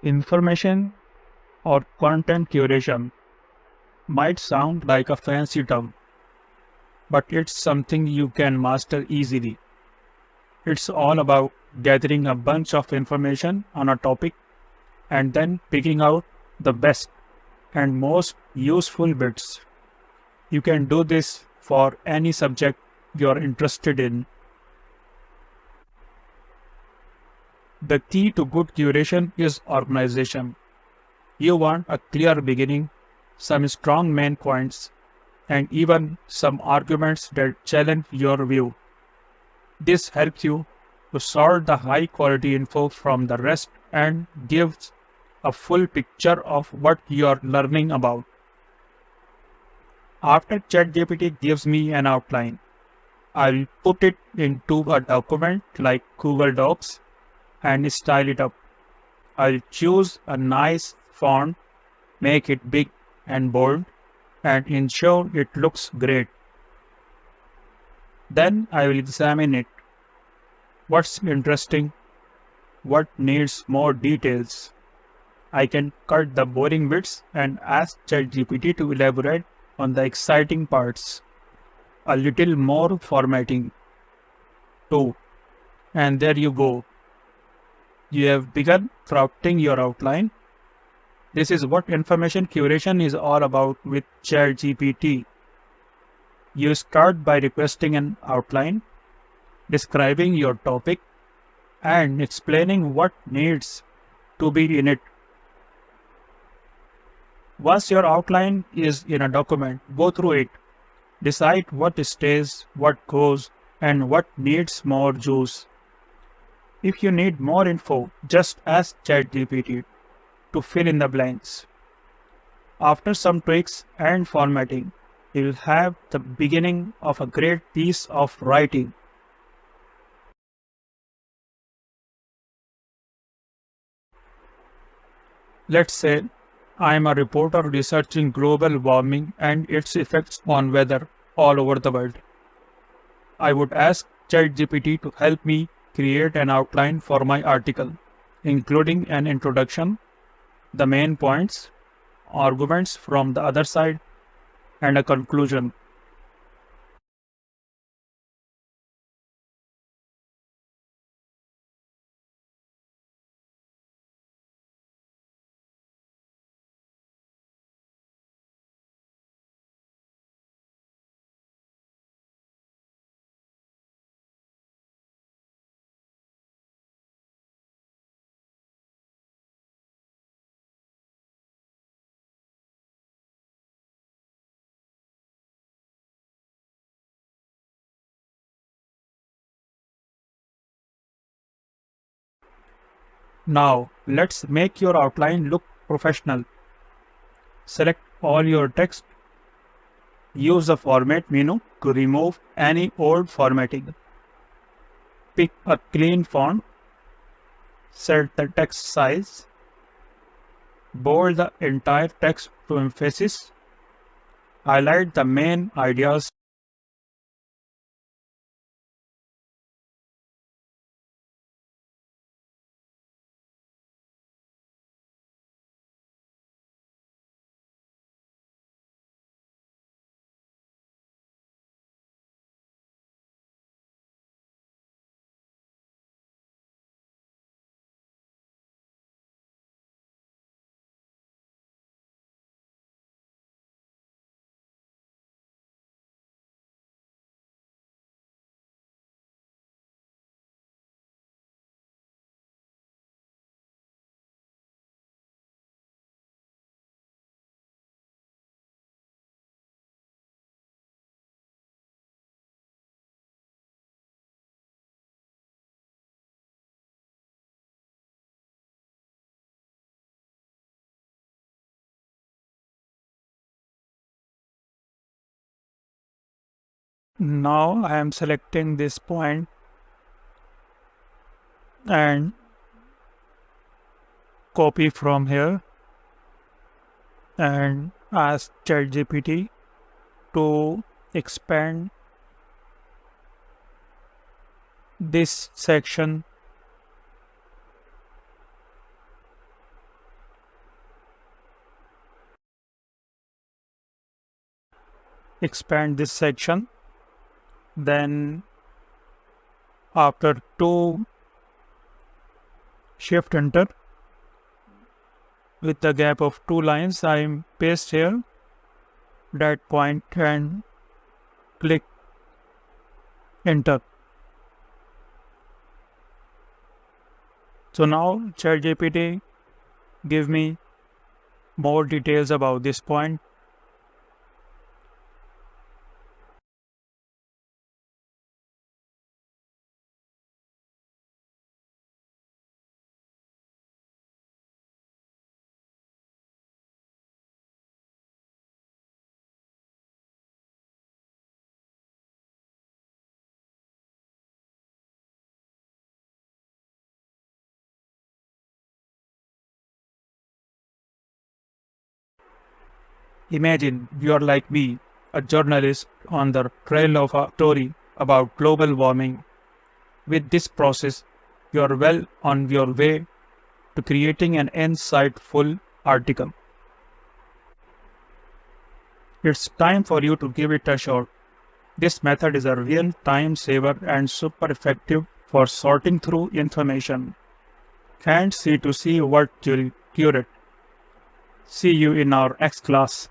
Information or content curation might sound like a fancy term, but it's something you can master easily. It's all about gathering a bunch of information on a topic and then picking out the best and most useful bits. You can do this for any subject you're interested in. The key to good curation is organization. You want a clear beginning, some strong main points, and even some arguments that challenge your view. This helps you to sort the high quality info from the rest and gives a full picture of what you are learning about. After ChatGPT gives me an outline, I'll put it into a document like Google Docs and style it up. I'll choose a nice font, make it big and bold, and ensure it looks great. Then I will examine it. What's interesting? What needs more details? I can cut the boring bits and ask ChatGPT to elaborate on the exciting parts. A little more formatting too. And there you go. You have begun crafting your outline. This is what information curation is all about with ChatGPT. You start by requesting an outline, describing your topic, and explaining what needs to be in it. Once your outline is in a document, go through it. Decide what stays, what goes, and what needs more juice. If you need more info, just ask ChatGPT to fill in the blanks. After some tweaks and formatting, you'll have the beginning of a great piece of writing. Let's say I am a reporter researching global warming and its effects on weather all over the world. I would ask ChatGPT to help me create an outline for my article, including an introduction, the main points, arguments from the other side, and a conclusion. Now, let's make your outline look professional. Select all your text. Use the format menu to remove any old formatting. Pick a clean font. Set the text size. Bold the entire text to emphasis. Highlight the main ideas. Now I am selecting this point and copy from here and ask ChatGPT to expand this section expand this section. Then after 2, shift enter. With the gap of 2 lines, I paste here that point and click enter. So now ChatGPT give me more details about this point. Imagine you are like me, a journalist on the trail of a story about global warming. With this process, you are well on your way to creating an insightful article. It's time for you to give it a shot. This method is a real time saver and super effective for sorting through information. Can't see to see what you'll curate. See you in our next class.